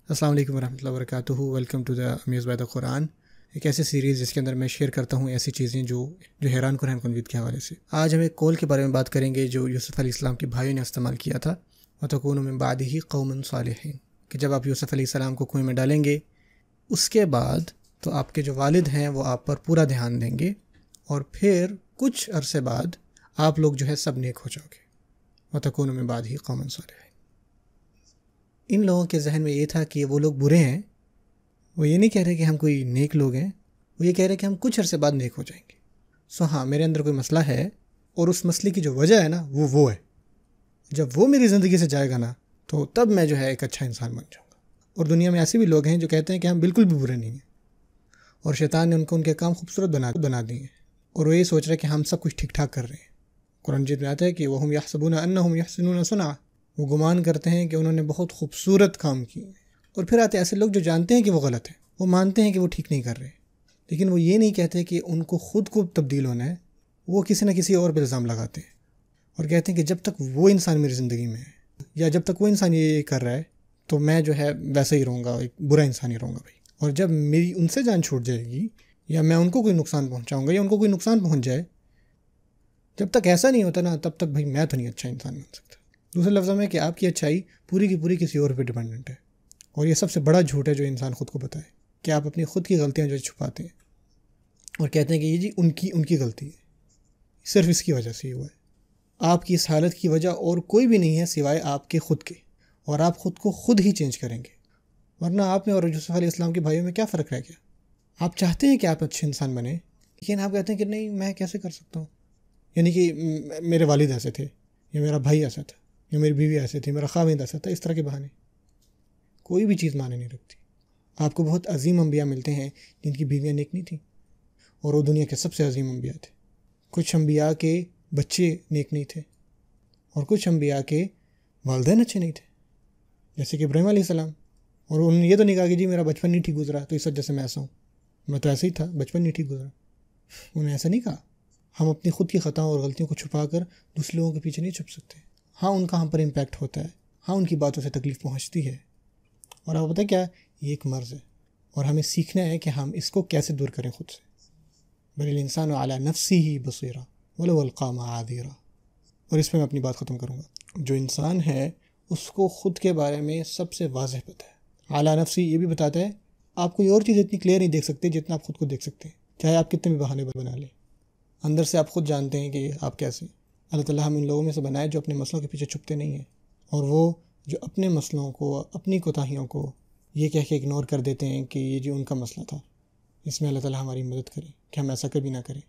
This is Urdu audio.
السلام علیکم ورحمۃ اللہ وبرکاتہ. Welcome to the amuse by the Quran, ایک ایسی سیریز جس کے اندر میں شیئر کرتا ہوں ایسی چیزیں جو حیران قرآن کنوید کے حوالے سے. آج ہم ایک قول کے بارے میں بات کریں گے جو یوسف علیہ السلام کے بھائیوں نے استعمال کیا تھا، وَتَكُونُ مِن بَعْدِهِ قَوْمٌ صَالِحِينَ، کہ جب آپ یوسف علیہ السلام کو کنویں میں ڈالیں گے اس کے بعد تو آپ کے جو والد ہیں وہ آپ پر پورا دھیان دیں گے، اور پھر کچھ عرصے بعد آپ لوگ جو ہے سب نیک ہو جاؤ گے. وَتَكُونُ مِن بَعْدِهِ قَوْمٌ صَالِحِينَ. ان لوگوں کے ذہن میں یہ تھا کہ وہ لوگ برے ہیں. وہ یہ نہیں کہہ رہے کہ ہم کوئی نیک لوگ ہیں، وہ یہ کہہ رہے کہ ہم کچھ عرصے بعد نیک ہو جائیں گے. ہاں، میرے اندر کوئی مسئلہ ہے اور اس مسئلے کی جو وجہ ہے نا وہ ہے. جب وہ میری زندگی سے جائے گا نا تو تب میں جو ہے ایک اچھا انسان بن جاؤں گا. اور دنیا میں ایسے بھی لوگ ہیں جو کہتے ہیں کہ ہم بالکل بھی برے نہیں ہیں، اور شیطان نے ان کے کام خوبصورت بنا دیے ہیں، اور وہ یہ سوچ رہے ہیں کہ ہم سب کچھ ٹھیک ٹھاک کر رہے ہیں. قرآن مجید میں آتا ہے کہ وَهُمْ يَحْسَبُونَ أَنَّهُمْ يُحْسِنُونَ صُنْعًا، وہ گمان کرتے ہیں کہ انہوں نے بہت خوبصورت کام کیے. اور پھر آتے ایسے لوگ جو جانتے ہیں کہ وہ غلط ہے، وہ مانتے ہیں کہ وہ ٹھیک نہیں کر رہے، لیکن وہ یہ نہیں کہتے کہ ان کو خود کو تبدیل ہونا ہے. وہ کسی نہ کسی اور پہ الزام لگاتے ہیں اور کہتے ہیں کہ جب تک وہ انسان میری زندگی میں ہے یا جب تک وہ انسان یہ کر رہا ہے تو میں جو ہے ویسا ہی رہوں گا، ایک برا انسان ہی رہوں گا بھائی. اور جب میری ان سے جان چھوٹ جائے گی یا میں ان کو کوئی نقصان پہنچاؤں گا یا ان کو کوئی نقصان پہنچ جائے، جب تک ایسا نہیں ہوتا نا تب تک بھائی میں تو نہیں اچھا انسان بن سکتا. دوسرے لفظوں میں کہ آپ کی اچھائی پوری کی پوری کسی اور پہ ڈیپینڈنٹ ہے. اور یہ سب سے بڑا جھوٹ ہے جو انسان خود کو بتائے کہ آپ اپنی خود کی غلطیاں جو چھپاتے ہیں اور کہتے ہیں کہ یہ جی ان کی غلطی ہے، صرف اس کی وجہ سے یہ ہوا ہے. آپ کی اس حالت کی وجہ اور کوئی بھی نہیں ہے سوائے آپ کے خود کے، اور آپ خود کو خود ہی چینج کریں گے. ورنہ آپ میں اور یوسف علیہ السلام کے بھائیوں میں کیا فرق رہ گیا؟ آپ چاہتے ہیں کہ آپ اچھے انسان بنیں، لیکن آپ کہتے ہیں کہ نہیں میں کیسے کر سکتا ہوں، یعنی کہ میرے والد ایسے تھے یا میرا بھائی ایسا تھا یا میری بیوی ایسے تھی، میرا خاوند ایسا تھا. اس طرح کے بہانے کوئی بھی چیز مانے نہیں رکھتی. آپ کو بہت عظیم انبیاء ملتے ہیں جن کی بیویاں نیک نہیں تھیں، اور وہ دنیا کے سب سے عظیم انبیاء تھے. کچھ انبیاء کے بچے نیک نہیں تھے، اور کچھ انبیاء کے والدین اچھے نہیں تھے، جیسے کہ ابراہیم علیہ السلام. اور انہوں نے یہ تو نہیں کہا کہ جی میرا بچپن نہیں ٹھیک گزرا تو اس وجہ سے میں ایسا ہوں، میں تو ایسے ہی تھا، بچپن نہیں ٹھیک گزرا. انہوں نے ایسا نہیں کہا. ہم اپنی خود کی خطاؤں اور غلطیوں کو چھپا کر دوسرے لوگوں کے پیچھے نہیں چھپ سکتے. ہاں ان کا ہم پر امپیکٹ ہوتا ہے، ہاں ان کی باتوں سے تکلیف پہنچتی ہے، اور آپ پتہ کیا، یہ ایک مرض ہے اور ہمیں سیکھنا ہے کہ ہم اس کو کیسے دور کریں خود سے. بل الانسان علی نفسہ بصیرہ ولو القی معاذیرہ. اور اس پہ میں اپنی بات ختم کروں گا. جو انسان ہے اس کو خود کے بارے میں سب سے واضح پتہ ہے. اعلیٰ نفسی یہ بھی بتاتا ہے آپ کوئی اور چیز اتنی کلیئر نہیں دیکھ سکتے جتنا آپ خود کو دیکھ سکتے ہیں، چاہے آپ کتنے بھی بہانے بنا لیں. اندر سے آپ خود جانتے ہیں کہ آپ کیسے ہیں. اللہ تعالیٰ ہم ان لوگوں میں سے بنائے جو اپنے مسئلوں کے پیچھے چھپتے نہیں ہیں، اور وہ جو اپنے مسئلوں کو، اپنی کوتاہیوں کو یہ کہہ کے اگنور کر دیتے ہیں کہ یہ جو ان کا مسئلہ تھا. اس میں اللہ تعالیٰ ہماری مدد کرے کہ ہم ایسا کبھی نہ کریں.